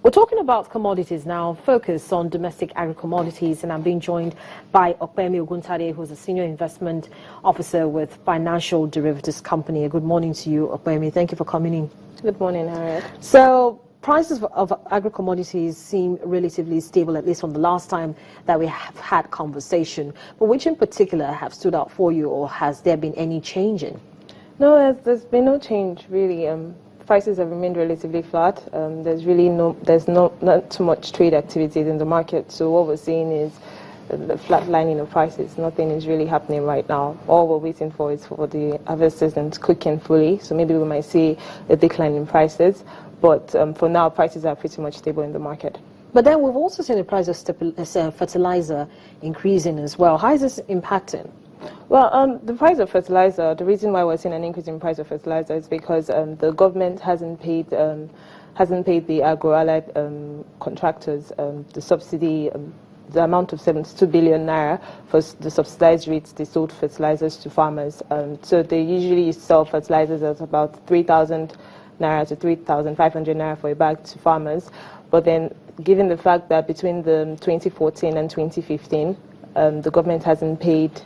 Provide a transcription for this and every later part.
We're talking about commodities now, focus on domestic agri-commodities, and I'm being joined by Opemi Oguntade, who's a senior investment officer with Financial Derivatives Company. Good morning to you, Opemi. Thank you for coming in. Good morning, Harriet. So, prices of agri-commodities seem relatively stable, at least from the last time that we have had conversation. But which in particular have stood out for you, or has there been any change in? No, there's been no change, really. Prices have remained relatively flat. There's not too much trade activities in the market. So what we're seeing is the flatlining of prices. Nothing is really happening right now. All we're waiting for is for the harvest season to kick in fully. So maybe we might see a decline in prices. But for now, prices are pretty much stable in the market. But then we've also seen the price of fertilizer increasing as well. How is this impacting? Well, the price of fertilizer, the reason why we're seeing an increase in price of fertilizer is because the government hasn't paid the agro-allied contractors the subsidy, the amount of 72 billion naira for the subsidized rates they sold fertilizers to farmers. So they usually sell fertilizers at about 3,000 naira to 3,500 naira for a bag to farmers. But then, given the fact that between the 2014 and 2015, the government hasn't paid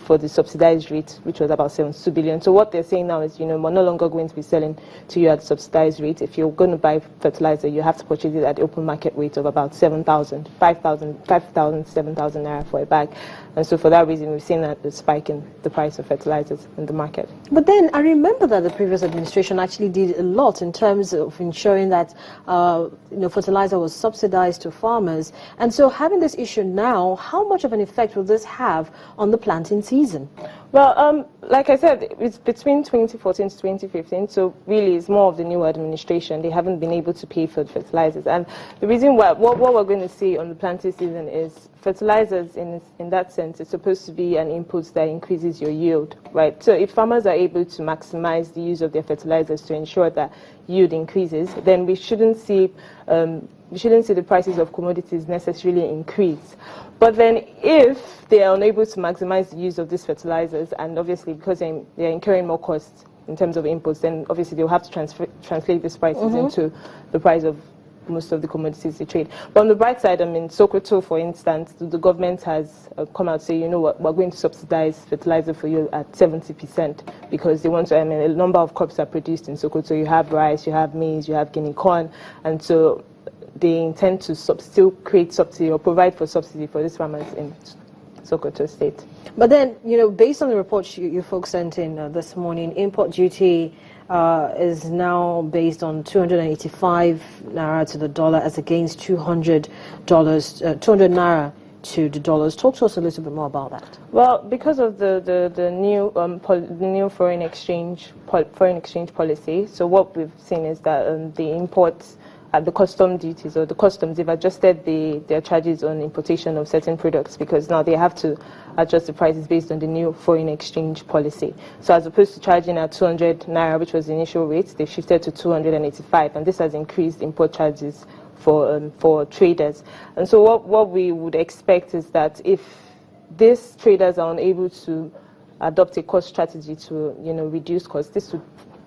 for the subsidized rate, which was about 72 billion. So what they're saying now is, we're no longer going to be selling to you at the subsidized rate. If you're going to buy fertilizer, you have to purchase it at the open market rate of about 5,000, 7,000 naira for a bag. And so for that reason, we've seen a spike in the price of fertilizers in the market. But then I remember that the previous administration actually did a lot in terms of ensuring that fertilizer was subsidized to farmers. And so having this issue now, how much of an effect will this have on the planting season? Well, like I said, it's between 2014 to 2015, so really it's more of the new administration. They haven't been able to pay for the fertilizers. And the reason why, what we're going to see on the planting season is fertilizers, in that sense, it's supposed to be an input that increases your yield, right? So if farmers are able to maximize the use of their fertilizers to ensure that yield increases, then we shouldn't see the prices of commodities necessarily increase. But then if they are unable to maximize the use of these fertilizers, and obviously because they're incurring more costs in terms of inputs, then obviously they'll have to translate these prices into the price of most of the commodities they trade. But on the bright side, Sokoto, for instance, the government has come out and say, you know what, we're going to subsidize fertilizer for you at 70% because they want to, a number of crops are produced in Sokoto. You have rice, you have maize, you have guinea corn, and so they intend to still create subsidy or provide for subsidy for these farmers in Sokoto State. But then, based on the report you folks sent in this morning, import duty is now based on 285 naira to the dollar as against $200 naira to the dollars. Talk to us a little bit more about that. Well, because of the new foreign exchange policy, so what we've seen is that the imports at the custom duties or the customs, they've adjusted their charges on importation of certain products because now they have to adjust the prices based on the new foreign exchange policy. So as opposed to charging at 200 naira, which was the initial rate, they've shifted to 285, and this has increased import charges for traders. And so what we would expect is that if these traders are unable to adopt a cost strategy to reduce costs, this would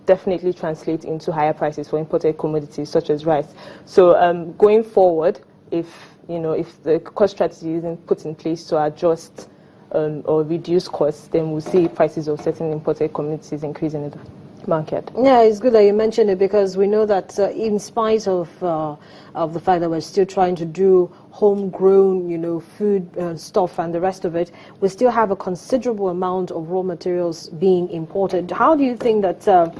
definitely translate into higher prices for imported commodities such as rice. So going forward, if the cost strategy isn't put in place to adjust or reduce costs, then we'll see prices of certain imported commodities increasing in the market. Yeah, it's good that you mentioned it because we know that in spite of the fact that we're still trying to do homegrown, food stuff and the rest of it, we still have a considerable amount of raw materials being imported. How do you think that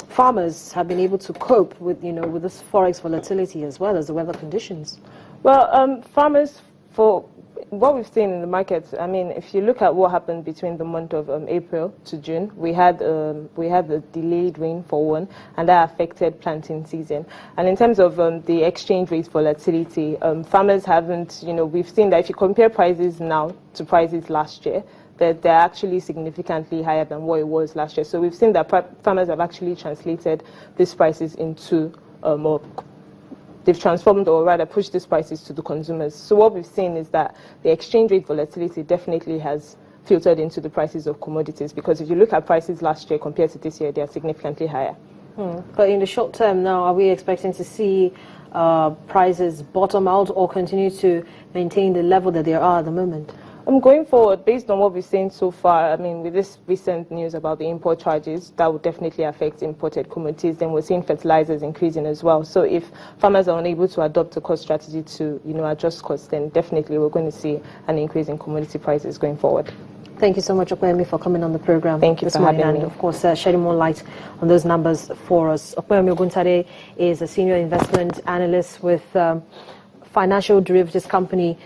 farmers have been able to cope with this forex volatility as well as the weather conditions? Well, farmers, for what we've seen in the market, if you look at what happened between the month of April to June, we had the delayed rain for one, and that affected planting season. And in terms of the exchange rate volatility, farmers haven't, we've seen that if you compare prices now to prices last year, that they're actually significantly higher than what it was last year. So we've seen that farmers have actually translated these prices into they've transformed or rather pushed these prices to the consumers. So what we've seen is that the exchange rate volatility definitely has filtered into the prices of commodities, because if you look at prices last year compared to this year, they are significantly higher. But in the short term now, are we expecting to see prices bottom out or continue to maintain the level that they are at the moment? Going forward, based on what we've seen so far, I mean, with this recent news about the import charges, that would definitely affect imported commodities. Then we're seeing fertilizers increasing as well. So if farmers are unable to adopt a cost strategy to, adjust costs, then definitely we're going to see an increase in commodity prices going forward. Thank you so much, Okwemi, for coming on the program. Thank you for having me. And of course, shedding more light on those numbers for us. Okwemi Oguntade is a senior investment analyst with financial derivatives company